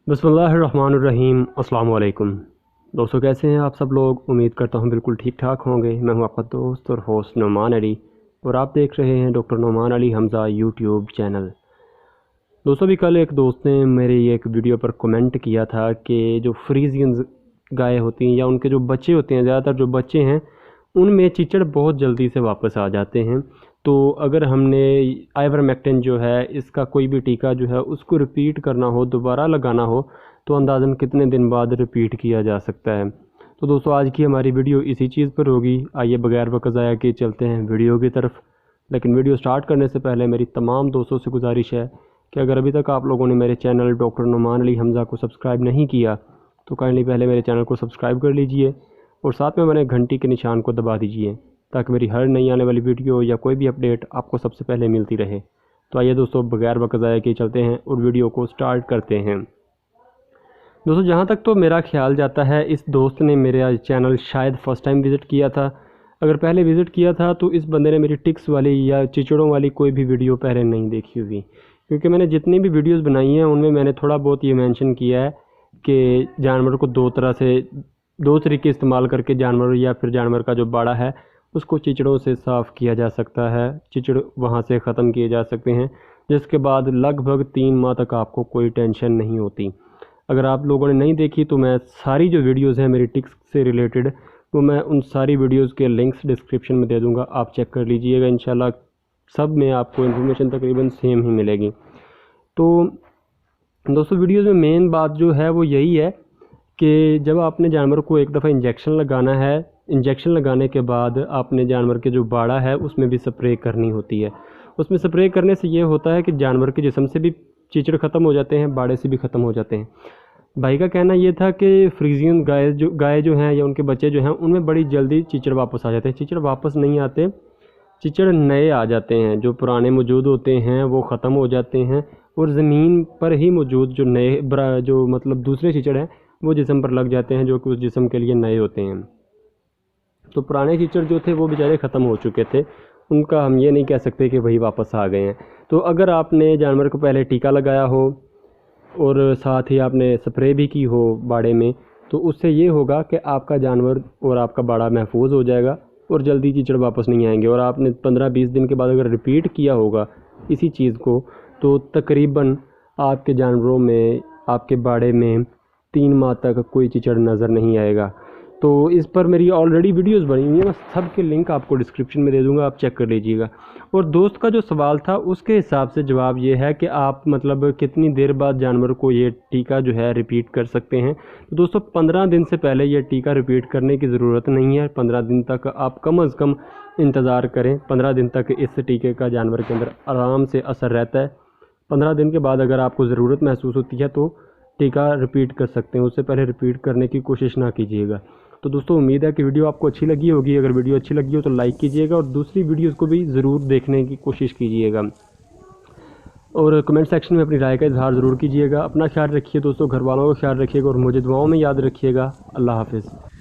बिस्मिल्लाहिर्रहमानिर्रहीम। अस्सलाम वालेकुम दोस्तों, कैसे हैं आप सब लोग। उम्मीद करता हूं बिल्कुल ठीक ठाक होंगे। मैं हूं आपका दोस्त और होस्ट नुमान अली और आप देख रहे हैं doctor Numan Ali Hamza YouTube channel. दोस्तों, भी कल एक दोस्त ने मेरी एक वीडियो पर कमेंट किया था कि जो फ्रीजियन गाय होती हैं या उनके जो बच्चे होते हैं, ज़्यादातर जो बच्चे हैं उनमें चिचड़ बहुत जल्दी से वापस आ जाते हैं। तो अगर हमने आइवरमेक्टिन जो है इसका कोई भी टीका जो है उसको रिपीट करना हो, दोबारा लगाना हो, तो अंदाज़न कितने दिन बाद रिपीट किया जा सकता है। तो दोस्तों, आज की हमारी वीडियो इसी चीज़ पर होगी। आइए बगैर वक्त ज़ाया के चलते हैं वीडियो की तरफ। लेकिन वीडियो स्टार्ट करने से पहले मेरी तमाम दोस्तों से गुजारिश है कि अगर अभी तक आप लोगों ने मेरे चैनल डॉक्टर नुमान अली हमज़ा को सब्सक्राइब नहीं किया तो काइंडली पहले मेरे चैनल को सब्सक्राइब कर लीजिए और साथ में मैंने घंटी के निशान को दबा दीजिए ताकि मेरी हर नई आने वाली वीडियो या कोई भी अपडेट आपको सबसे पहले मिलती रहे। तो आइए दोस्तों, बगैर वक्त ज़ाया के चलते हैं और वीडियो को स्टार्ट करते हैं। दोस्तों, जहाँ तक तो मेरा ख्याल जाता है, इस दोस्त ने मेरा चैनल शायद फ़र्स्ट टाइम विज़िट किया था। अगर पहले विज़िट किया था तो इस बंदे ने मेरी टिक्स वाली या चिचड़ों वाली कोई भी वीडियो पहले नहीं देखी हुई, क्योंकि मैंने जितनी भी वीडियोस बनाई हैं उनमें मैंने थोड़ा बहुत ये मेंशन किया है कि जानवर को दो तरीके इस्तेमाल करके जानवर या फिर जानवर का जो बाड़ा है उसको चिचड़ों से साफ़ किया जा सकता है, चिचड़ वहाँ से ख़त्म किए जा सकते हैं, जिसके बाद लगभग 3 माह तक आपको कोई टेंशन नहीं होती। अगर आप लोगों ने नहीं देखी तो मैं सारी जो वीडियोज़ हैं मेरी टिक्स से रिलेटेड, वो मैं उन सारी वीडियोज़ के लिंक्स डिस्क्रिप्शन में दे दूँगा, आप चेक कर लीजिएगा। इंशाल्लाह सब में आपको इन्फॉर्मेशन तकरीबन सेम ही मिलेगी। तो दोस्तों, वीडियोज़ में मेन बात जो है वो यही है कि जब आपने जानवर को एक दफ़ा इंजेक्शन लगाना है, इंजेक्शन लगाने के बाद आपने जानवर के जो बाड़ा है उसमें भी स्प्रे करनी होती है। उसमें स्प्रे करने से ये होता है कि जानवर के जिस्म से भी चिचड़ ख़त्म हो जाते हैं, बाड़े से भी ख़त्म हो जाते हैं। भाई का कहना ये था कि फ्रीजियन गाय जो हैं या उनके बच्चे जो हैं उनमें बड़ी जल्दी चिचड़ वापस आ जाते हैं। चिचड़ वापस नहीं आते, चिचड़ नए आ जाते हैं। जो पुराने मौजूद होते हैं वो ख़त्म हो जाते हैं और ज़मीन पर ही मौजूद जो नए जो मतलब दूसरे चिचड़ हैं वो जिस्म पर लग जाते हैं, जो कि उस जिस्म के लिए नए होते हैं। तो पुराने चिचड़ जो थे वो बेचारे ख़त्म हो चुके थे, उनका हम ये नहीं कह सकते कि वही वापस आ गए हैं। तो अगर आपने जानवर को पहले टीका लगाया हो और साथ ही आपने स्प्रे भी की हो बाड़े में, तो उससे ये होगा कि आपका जानवर और आपका बाड़ा महफूज हो जाएगा और जल्दी चिचड़ वापस नहीं आएंगे। और आपने 15-20 दिन के बाद अगर रिपीट किया होगा इसी चीज़ को, तो तकरीबन आपके जानवरों में, आपके बाड़े में 3 माह तक कोई चिचड़ नज़र नहीं आएगा। तो इस पर मेरी ऑलरेडी वीडियोस बनी हुई हैं, मैं सब के लिंक आपको डिस्क्रिप्शन में दे दूंगा, आप चेक कर लीजिएगा। और दोस्त का जो सवाल था उसके हिसाब से जवाब ये है कि आप मतलब कितनी देर बाद जानवर को ये टीका जो है रिपीट कर सकते हैं। तो दोस्तों, 15 दिन से पहले ये टीका रिपीट करने की ज़रूरत नहीं है। 15 दिन तक आप कम अज़ कम इंतज़ार करें। 15 दिन तक इस टीके का जानवर के अंदर आराम से असर रहता है। 15 दिन के बाद अगर आपको ज़रूरत महसूस होती है तो टीका रिपीट कर सकते हैं, उससे पहले रिपीट करने की कोशिश ना कीजिएगा। तो दोस्तों, उम्मीद है कि वीडियो आपको अच्छी लगी होगी। अगर वीडियो अच्छी लगी हो तो लाइक कीजिएगा और दूसरी वीडियोस को भी ज़रूर देखने की कोशिश कीजिएगा और कमेंट सेक्शन में अपनी राय का इजहार ज़रूर कीजिएगा। अपना ख्याल रखिए दोस्तों, घर वालों का ख्याल रखिएगा और मुझे दुआओं में याद रखिएगा। अल्लाह हाफ़िज़।